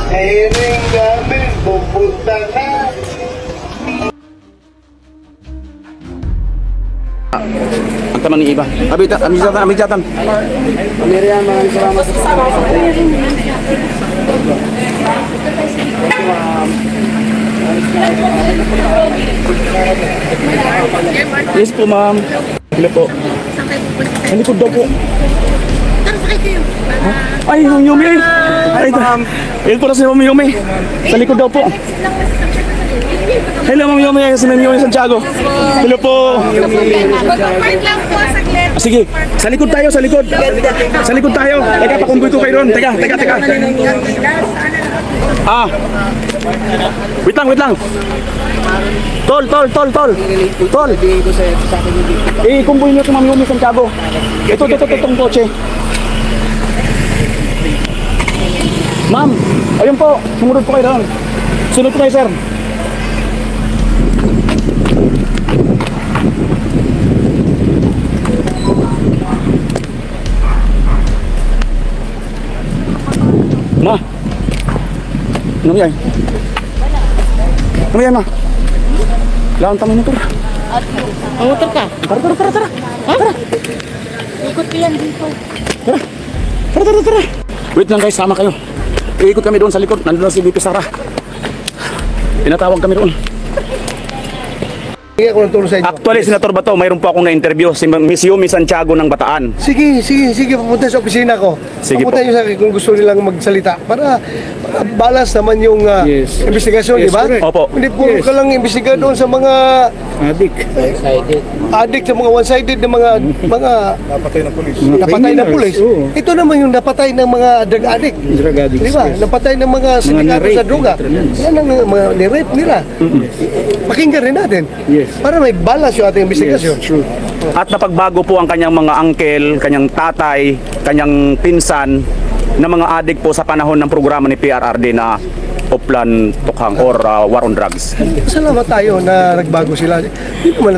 Hiring namin, pupunta na. Ang taman ni iba. Amijatan. Miriam, maraming salamat sa Yes po, ma'am. Hello po. Ano po daw po? Ay, yung Yumi. Ay, ma'am. Ayun po na si Ma'am Yumi. Sa likod daw po. Hello, Ma'am Yumi. Si Ma'am Yumi Santiago. Hello po. Mag-park lang po saglit. Sige, sa likod tayo, sa likod. Sa likod tayo. Teka, pakumboy ko kayo ron. Teka. Wait lang. Tol. Kumboy niyo si Ma'am Yumi Santiago. Itong kotse. Ma'am, ayun po. Sumunod po kayo doon. Sunod po kayo, sir. Ma. Ano yan? Ano yan, ma? Lawan tayo motor. Motor ka? Tara. Ikot ko yan dito. Tara. Wait lang guys, sama kayo. Iikot kami doon sa likod. Nandun na si VP Sara. Tinatawag kami doon. Actually, Senator Bato, mayroon po akong na-interview si Miss Yumi Santiago ng Bataan. Sige, papunta sa opisina ko. Sige Papunta nyo sa akin kung gusto nilang magsalita. Para balas naman yung investigasyon, di ba? Opo. Hindi puro ka lang imbestiga doon sa mga adik sa mga one-sided na mga napatay na pulis. Ito naman yung napatay ng mga drug addict. Di ba? Napatay ng mga sindikato sa droga. Yan ang mga ni-rape nila. Pakinggan rin natin. Para may balance yung ating investigasyon. At napagbago po ang kanyang mga uncle, kanyang tatay, kanyang pinsan na mga adik po sa panahon ng programa ni PRRD na Oplan Tukhang or War on Drugs. Salamat tayo na nagbago sila. Yun naman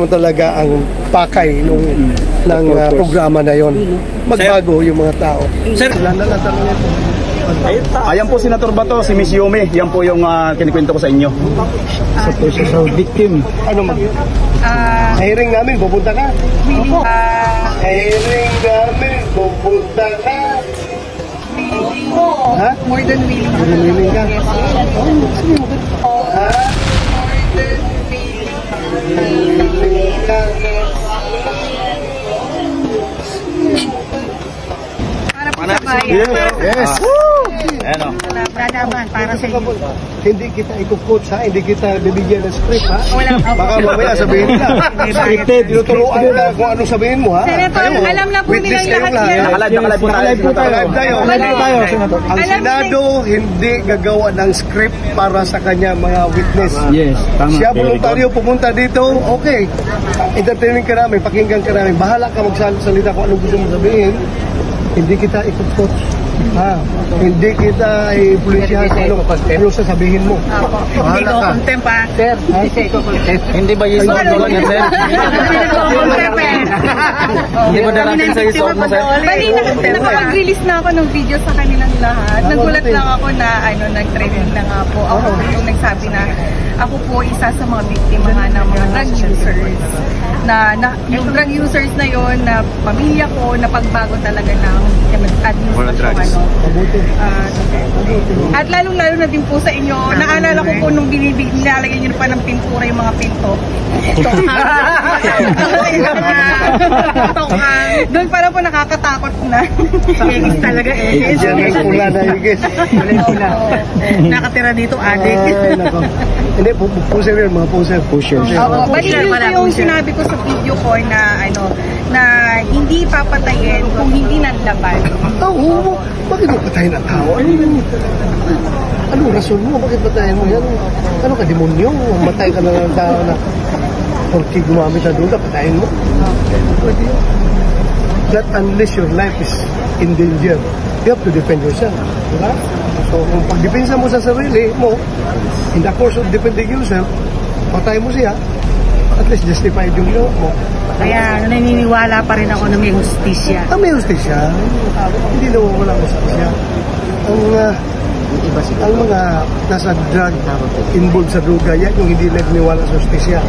talaga ang pakay ng programa na yon. Magbago yung mga tao. Sir, ayan po Senator Bato, si Miss Yumi. Yan po yung kinikwento ko sa inyo. sa victim. Ano hiring namin, pupunta ka? Hiring namin, pupunta ka? Ha? More than willing. Willing ka? Ha? Willing ka? Para po sa bayan. Yes! Ano? Lalaban para sa inyo. Hindi kita i-coach ha, hindi kita bibigyan ng script ha. Wala po. Baka mamaya sabihin nila. Scripted, tinuturuan ka kung ano sabihin mo ha. Senator, alam na po nilang lahat yan. Nakalive po tayo. Ang Senado hindi gagawa ng script para sa kanya mga witness. Yes, tama. Siya voluntaryo pumunta dito, okay. Entertaining ka namin, pakinggan ka namin. Bahala ka magsalita kung ano gusto mo sabihin. Hindi kita i-coach. Hindi kita i-pulisyahan kung ano sasabihin mo. Hindi ko contempt pa. Sir, Hindi ba yung suot mo yan, sir? Hindi ba darating sa suot mo, sir? Bali, nakapag-release na ako ng video sa kanilang lahat. Nagulat lang ako na nag-trending na nga po. Ako yung nagsabi na ako po isa sa mga biktima nga ng mga drug users. Yung drug users na yon na pamilya ko, napagbago talaga ng administration. At lalong-lalo na din po sa inyo, naalala ko po nung nilalagay nyo pa ng pintura yung mga pinto. Doon pala po nakakatakot na. Igis talaga eh. Diyan ang pula na igis. Nakatira dito, adik. Hindi, puser yun, mga pusher. Bali yung sinabi ko sa video ko na na hindi papatayin kung hindi nanlaban. Oo, bakit mo patayin ang tao? Anong rason mo? Bakit patayin mo yan? Ano ka, demonyo? Matay ka na ng tao na porque gumamit na droga, patayin mo? Pwede yun. That unless your life is in danger, you have to defend yourself. Diba? So, kung pagdepensa mo sa sarili mo, in the course of defending yourself, patay mo siya, at least justified yung ginawa mo. Kaya naniniwala pa rin ako na may hustisya. May hustisya. Hindi na wala hustisya. Ang ang mga nasa drug, involved sa droga, yan yung hindi nagniwala sa justisya.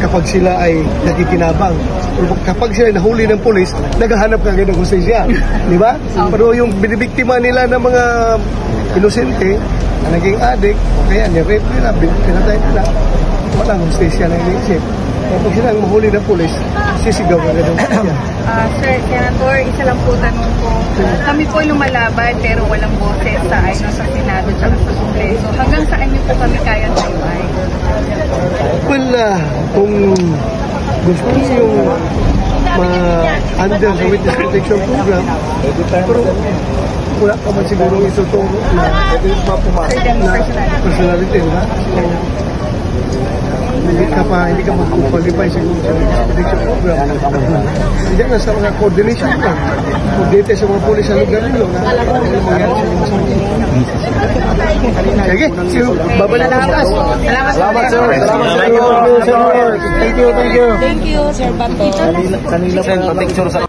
Kapag sila ay nakikinabang. Pero kapag sila ay nahuli ng pulis, naghahanap kagad ng justisya. Di ba? Pero yung binibiktima nila ng mga inosente, na naging addict, o kaya ni-rape nila, pinatay nila, walang justisya na iniisip. Kapag sila ang mahuli ng pulis, sisigaw kagad ng justisya. Sir, Senator, isa lang po tanong ko. Kami po lumalaban pero walang boses sa sa Senado at sa Kongreso. Hanggang saan niyo po kami kayang tayway? Well, kung gusto niyo yung under sa Witness Protection Program, pero wala ka man siguro isuturo na personality, diba? Hindi ka mag-qualify siguro sa Witness Protection Program. Hindi na sa mga coordination lang. Coordinate sa mga polis sa lugar nilo na mangyari sa mga sabi. Sige, babalik na taas. Salamat, sir. Salamat, sir. Thank you. Thank you, Sir Bato. Kanila pang picture sa